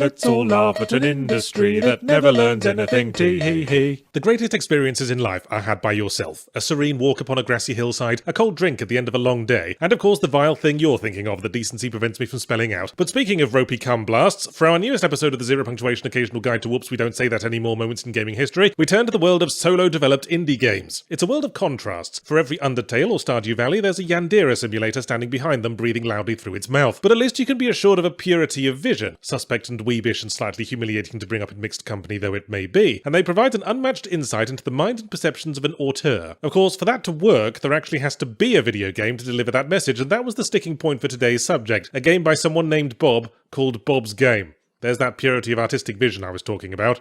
Let's all laugh at an industry that never learns anything, tee-hee-hee. The greatest experiences in life are had by yourself. A serene walk upon a grassy hillside, a cold drink at the end of a long day, and of course the vile thing you're thinking of that decency prevents me from spelling out. But speaking of ropey cum blasts, for our newest episode of the Zero Punctuation Occasional Guide to Whoops We Don't Say That Anymore moments in gaming history, we turn to the world of solo-developed indie games. It's a world of contrasts. For every Undertale or Stardew Valley, there's a Yandere simulator standing behind them breathing loudly through its mouth. But at least you can be assured of a purity of vision, suspect and weebish and slightly humiliating to bring up in mixed company though it may be, and they provide an unmatched insight into the mind and perceptions of an auteur. Of course, for that to work, there actually has to be a video game to deliver that message, and that was the sticking point for today's subject, a game by someone named Bob called Bob's Game. There's that purity of artistic vision I was talking about.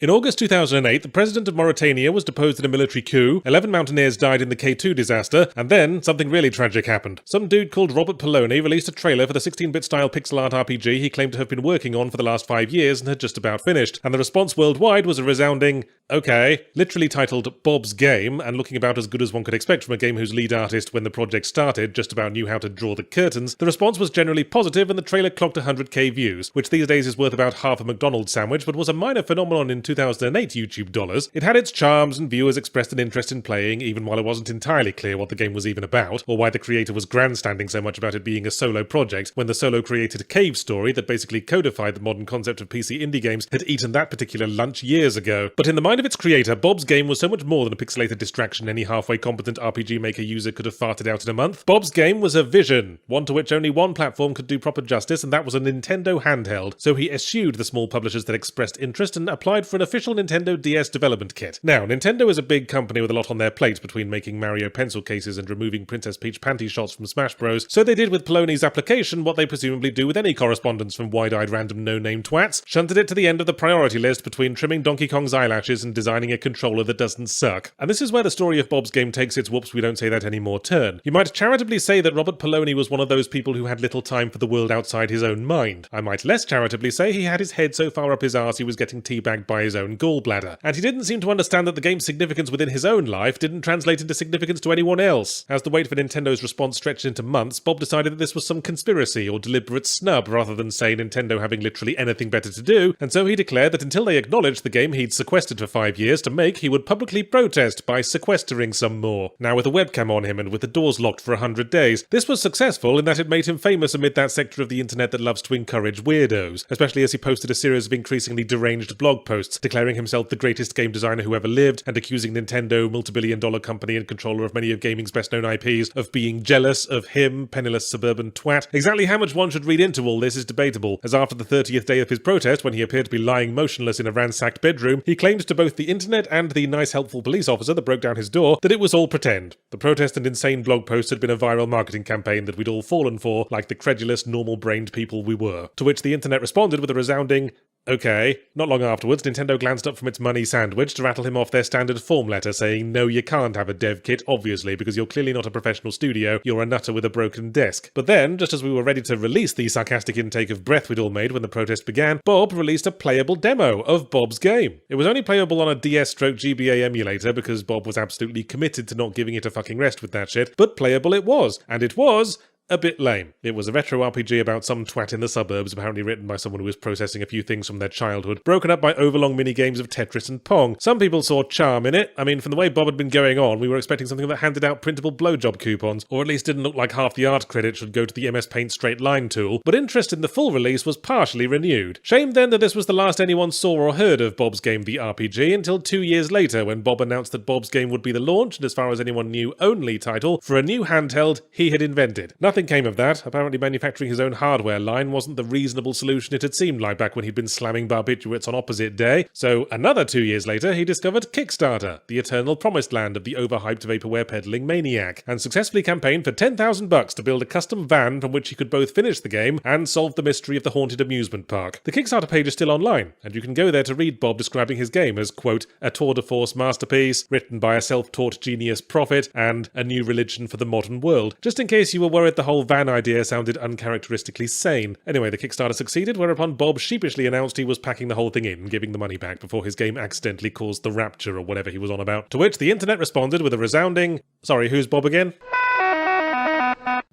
In August 2008, the president of Mauritania was deposed in a military coup, 11 mountaineers died in the K2 disaster, and then something really tragic happened. Some dude called Robert Poloni released a trailer for the 16-bit style pixel art RPG he claimed to have been working on for the last 5 years and had just about finished, and the response worldwide was a resounding, okay, literally titled Bob's Game, and looking about as good as one could expect from a game whose lead artist, when the project started, just about knew how to draw the curtains. The response was generally positive, and the trailer clocked 100k views, which these days is worth about half a McDonald's sandwich, but was a minor phenomenon in 2008 YouTube dollars. It had its charms, and viewers expressed an interest in playing, even while it wasn't entirely clear what the game was even about, or why the creator was grandstanding so much about it being a solo project, when the solo created Cave Story that basically codified the modern concept of PC indie games had eaten that particular lunch years ago. But in the mind of its creator, Bob's Game was so much more than a pixelated distraction any halfway competent RPG Maker user could have farted out in a month. Bob's Game was a vision, one to which only one platform could do proper justice, and that was a Nintendo handheld, so he eschewed the small publishers that expressed interest and applied for an official Nintendo DS development kit. Now, Nintendo is a big company with a lot on their plate between making Mario pencil cases and removing Princess Peach panty shots from Smash Bros, so they did with Poloni's application what they presumably do with any correspondence from wide-eyed random no-name twats, shunted it to the end of the priority list between trimming Donkey Kong's eyelashes and designing a controller that doesn't suck. And this is where the story of Bob's Game takes its whoops we don't say that anymore turn. You might charitably say that Robert Poloni was one of those people who had little time for the world outside his own mind. I might less charitably say he had his head so far up his arse he was getting teabagged by his own gallbladder. And he didn't seem to understand that the game's significance within his own life didn't translate into significance to anyone else. As the wait for Nintendo's response stretched into months, Bob decided that this was some conspiracy or deliberate snub rather than, say, Nintendo having literally anything better to do, and so he declared that until they acknowledged the game he'd sequestered for 5 years to make, he would publicly protest by sequestering some more. Now with a webcam on him and with the doors locked for 100 days. This was successful in that it made him famous amid that sector of the internet that loves to encourage weirdos, especially as he posted a series of increasingly deranged blog posts declaring himself the greatest game designer who ever lived, and accusing Nintendo, multi-billion-dollar company and controller of many of gaming's best-known IPs, of being jealous of him, penniless suburban twat. Exactly how much one should read into all this is debatable, as after the 30th day of his protest, when he appeared to be lying motionless in a ransacked bedroom, he claimed to both the internet and the nice helpful police officer that broke down his door that it was all pretend. The protest and insane blog posts had been a viral marketing campaign that we'd all fallen for, like the credulous, normal-brained people we were. To which the internet responded with a resounding, okay. Not long afterwards, Nintendo glanced up from its money sandwich to rattle him off their standard form letter saying, no, you can't have a dev kit, obviously, because you're clearly not a professional studio, you're a nutter with a broken desk. But then, just as we were ready to release the sarcastic intake of breath we'd all made when the protest began, Bob released a playable demo of Bob's Game. It was only playable on a DS/GBA emulator because Bob was absolutely committed to not giving it a fucking rest with that shit, but playable it was, and it was a bit lame. It was a retro RPG about some twat in the suburbs, apparently written by someone who was processing a few things from their childhood, broken up by overlong mini-games of Tetris and Pong. Some people saw charm in it. I mean, from the way Bob had been going on, we were expecting something that handed out printable blowjob coupons, or at least didn't look like half the art credit should go to the MS Paint straight line tool, but interest in the full release was partially renewed. Shame then that this was the last anyone saw or heard of Bob's Game the RPG until 2 years later, when Bob announced that Bob's Game would be the launch, and as far as anyone knew, only title, for a new handheld he had invented. Nothing came of that. Apparently manufacturing his own hardware line wasn't the reasonable solution it had seemed like back when he'd been slamming barbiturates on Opposite Day, so another 2 years later he discovered Kickstarter, the eternal promised land of the overhyped vaporware peddling maniac, and successfully campaigned for $10,000 to build a custom van from which he could both finish the game and solve the mystery of the haunted amusement park. The Kickstarter page is still online, and you can go there to read Bob describing his game as, quote, a tour de force masterpiece, written by a self-taught genius prophet, and a new religion for the modern world, just in case you were worried the whole van idea sounded uncharacteristically sane. Anyway, the Kickstarter succeeded, whereupon Bob sheepishly announced he was packing the whole thing in and giving the money back before his game accidentally caused the rapture or whatever he was on about. To which the internet responded with a resounding, sorry, who's Bob again?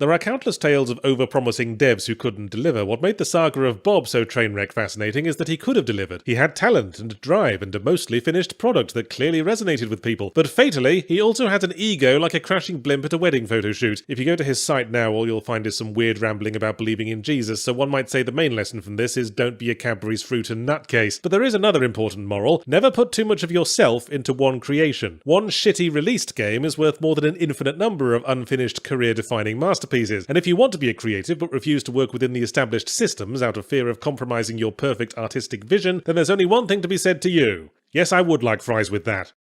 There are countless tales of over-promising devs who couldn't deliver. What made the saga of Bob so train-wreck fascinating is that he could have delivered. He had talent and drive and a mostly finished product that clearly resonated with people. But fatally, he also had an ego like a crashing blimp at a wedding photo shoot. If you go to his site now, all you'll find is some weird rambling about believing in Jesus, so one might say the main lesson from this is don't be a Cadbury's fruit and nutcase. But there is another important moral: never put too much of yourself into one creation. One shitty released game is worth more than an infinite number of unfinished career-defining masterpieces. And if you want to be a creative but refuse to work within the established systems out of fear of compromising your perfect artistic vision, then there's only one thing to be said to you. Yes, I would like fries with that.